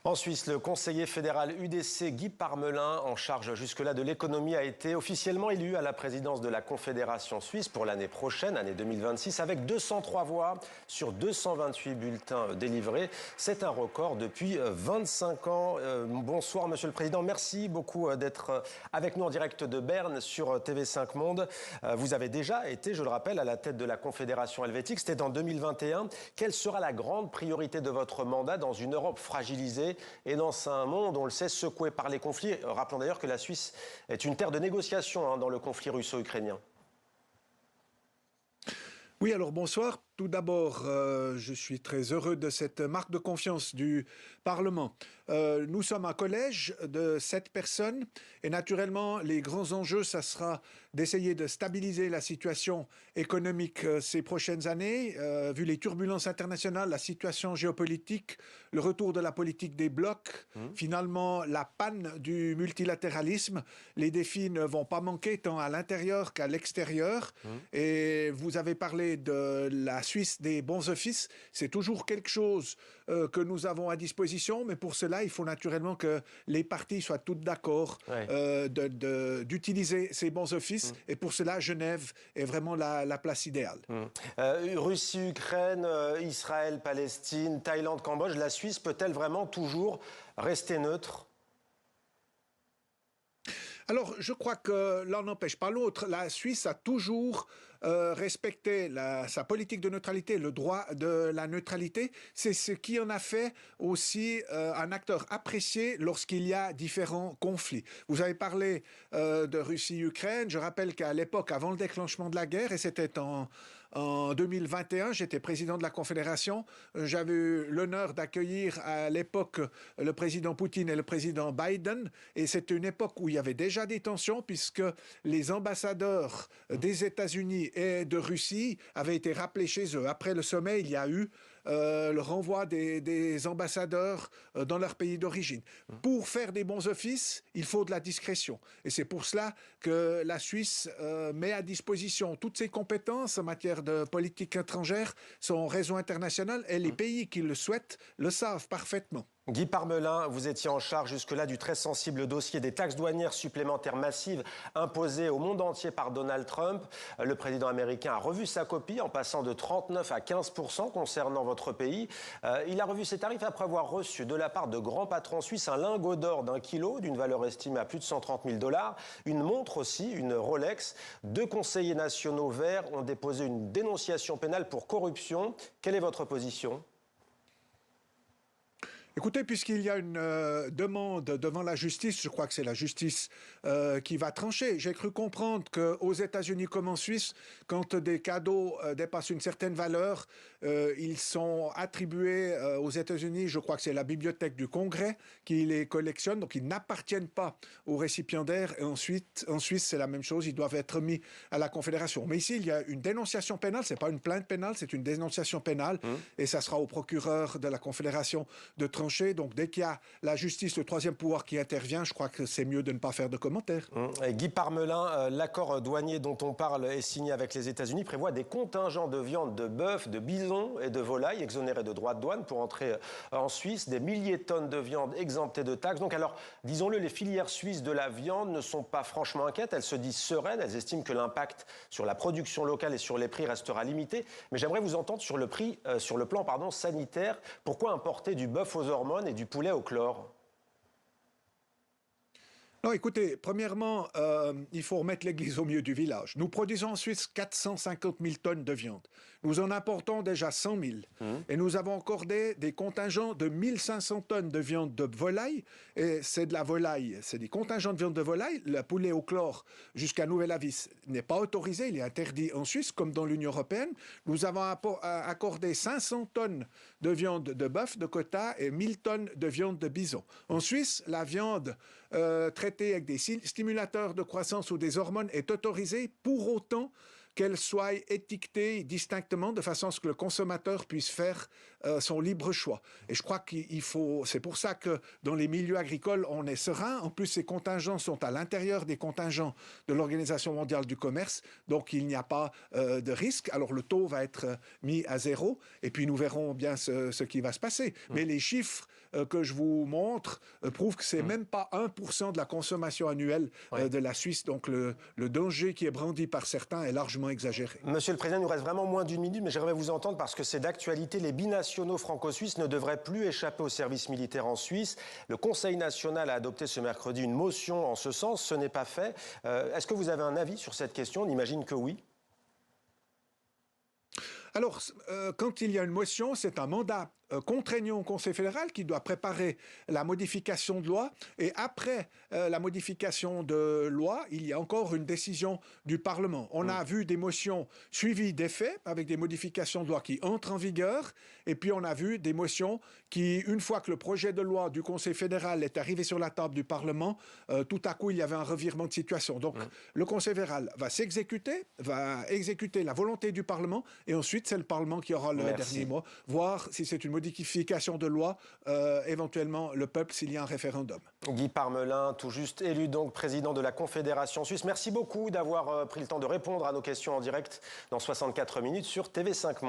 En Suisse, le conseiller fédéral UDC Guy Parmelin, en charge jusque-là de l'économie, a été officiellement élu à la présidence de la Confédération suisse pour l'année prochaine, année 2026, avec 203 voix sur 228 bulletins délivrés. C'est un record depuis 25 ans. Bonsoir, Monsieur le Président. Merci beaucoup d'être avec nous en direct de Berne sur TV5 Monde. Vous avez déjà été, je le rappelle, à la tête de la Confédération helvétique. C'était en 2021. Quelle sera la grande priorité de votre mandat dans une Europe fragilisée et dans un monde, on le sait, secoué par les conflits? Rappelons d'ailleurs que la Suisse est une terre de négociation dans le conflit russo-ukrainien. Oui, alors bonsoir. Tout d'abord, je suis très heureux de cette marque de confiance du Parlement. Nous sommes un collège de 7 personnes et naturellement, les grands enjeux, ça sera d'essayer de stabiliser la situation économique ces prochaines années, vu les turbulences internationales, la situation géopolitique, le retour de la politique des blocs, finalement la panne du multilatéralisme. Les défis ne vont pas manquer tant à l'intérieur qu'à l'extérieur. Et vous avez parlé de la Suisse des bons offices, c'est toujours quelque chose que nous avons à disposition, mais pour cela, il faut naturellement que les parties soient toutes d'accord d'utiliser ces bons offices, et pour cela, Genève est vraiment la place idéale. Russie, Ukraine, Israël, Palestine, Thaïlande, Cambodge, la Suisse peut-elle vraiment toujours rester neutre ? Alors, je crois que l'un n'empêche pas l'autre. La Suisse a toujours respecté sa politique de neutralité, le droit de la neutralité. C'est ce qui en a fait aussi un acteur apprécié lorsqu'il y a différents conflits. Vous avez parlé de Russie-Ukraine. Je rappelle qu'à l'époque, avant le déclenchement de la guerre, et c'était en 2021, j'étais président de la Confédération. J'avais eu l'honneur d'accueillir à l'époque le président Poutine et le président Biden. Et c'était une époque où il y avait déjà des tensions puisque les ambassadeurs des États-Unis et de Russie avaient été rappelés chez eux. Après le sommet, il y a eu le renvoi des ambassadeurs dans leur pays d'origine. Pour faire des bons offices, il faut de la discrétion. Et c'est pour cela que la Suisse met à disposition toutes ses compétences en matière de politique étrangère, son réseau international, et les pays qui le souhaitent le savent parfaitement. Guy Parmelin, vous étiez en charge jusque-là du très sensible dossier des taxes douanières supplémentaires massives imposées au monde entier par Donald Trump. Le président américain a revu sa copie en passant de 39 à 15% concernant votre pays. Il a revu ses tarifs après avoir reçu de la part de grands patrons suisses un lingot d'or d'1 kilo d'une valeur estimée à plus de 130 000 $, une montre aussi, une Rolex. 2 conseillers nationaux verts ont déposé une dénonciation pénale pour corruption. Quelle est votre position ? Écoutez, puisqu'il y a une demande devant la justice, je crois que c'est la justice qui va trancher. J'ai cru comprendre qu'aux États-Unis comme en Suisse, quand des cadeaux dépassent une certaine valeur, ils sont attribués aux États-Unis, je crois que c'est la bibliothèque du Congrès qui les collectionne, donc ils n'appartiennent pas aux récipiendaires. Et ensuite, en Suisse, c'est la même chose, ils doivent être mis à la Confédération. Mais ici, il y a une dénonciation pénale, c'est pas une plainte pénale, c'est une dénonciation pénale, et ça sera au procureur de la Confédération de trancher. Donc, dès qu'il y a la justice, le troisième pouvoir qui intervient, je crois que c'est mieux de ne pas faire de commentaires. Guy Parmelin, l'accord douanier dont on parle est signé avec les États-Unis, prévoit des contingents de viande de bœuf, de bison et de volaille exonérés de droits de douane pour entrer en Suisse, des milliers de tonnes de viande exemptées de taxes. Donc alors, disons-le, les filières suisses de la viande ne sont pas franchement inquiètes, elles se disent sereines, elles estiment que l'impact sur la production locale et sur les prix restera limité. Mais j'aimerais vous entendre sur le plan sanitaire. Pourquoi importer du bœuf aux hormones et du poulet au chlore ? Non, écoutez, premièrement, il faut remettre l'église au milieu du village. Nous produisons en Suisse 450 000 tonnes de viande. Nous en importons déjà 100 000. Et nous avons accordé des contingents de 1500 tonnes de viande de volaille. Et c'est de la volaille, c'est des contingents de viande de volaille. Le poulet au chlore jusqu'à nouvel avis n'est pas autorisé, il est interdit en Suisse comme dans l'Union européenne. Nous avons accordé 500 tonnes de viande de bœuf, de quota, et 1000 tonnes de viande de bison. En Suisse, la viande traitée avec des stimulateurs de croissance ou des hormones est autorisée pour autant qu'elle soit étiquetée distinctement de façon à ce que le consommateur puisse faire son libre choix. Et je crois qu'il faut... C'est pour ça que dans les milieux agricoles, on est serein. En plus, ces contingents sont à l'intérieur des contingents de l'Organisation mondiale du commerce. Donc, il n'y a pas de risque. Alors, le taux va être mis à 0. Et puis, nous verrons bien ce qui va se passer. Mais les chiffres que je vous montre prouvent que c'est même pas 1% de la consommation annuelle de la Suisse. Donc, le danger qui est brandi par certains est largement exagéré. Monsieur le Président, il nous reste vraiment moins d'une minute, mais j'aimerais vous entendre parce que c'est d'actualité. Les binationaux franco-suisses ne devraient plus échapper au service militaire en Suisse. Le Conseil national a adopté ce mercredi une motion en ce sens. Ce n'est pas fait. Est-ce que vous avez un avis sur cette question? On imagine que oui. Alors, quand il y a une motion, c'est un mandat contraignant au Conseil fédéral qui doit préparer la modification de loi. Et après la modification de loi, il y a encore une décision du Parlement. On a vu des motions suivies d'effets avec des modifications de loi qui entrent en vigueur. Et puis on a vu des motions qui, une fois que le projet de loi du Conseil fédéral est arrivé sur la table du Parlement, tout à coup, il y avait un revirement de situation. Donc, le Conseil fédéral va va exécuter la volonté du Parlement et ensuite, c'est le Parlement qui aura le dernier mot, voir si c'est une modification de loi, éventuellement le peuple s'il y a un référendum. Guy Parmelin, tout juste élu donc président de la Confédération suisse. Merci beaucoup d'avoir pris le temps de répondre à nos questions en direct dans 64 minutes sur TV5 Monde.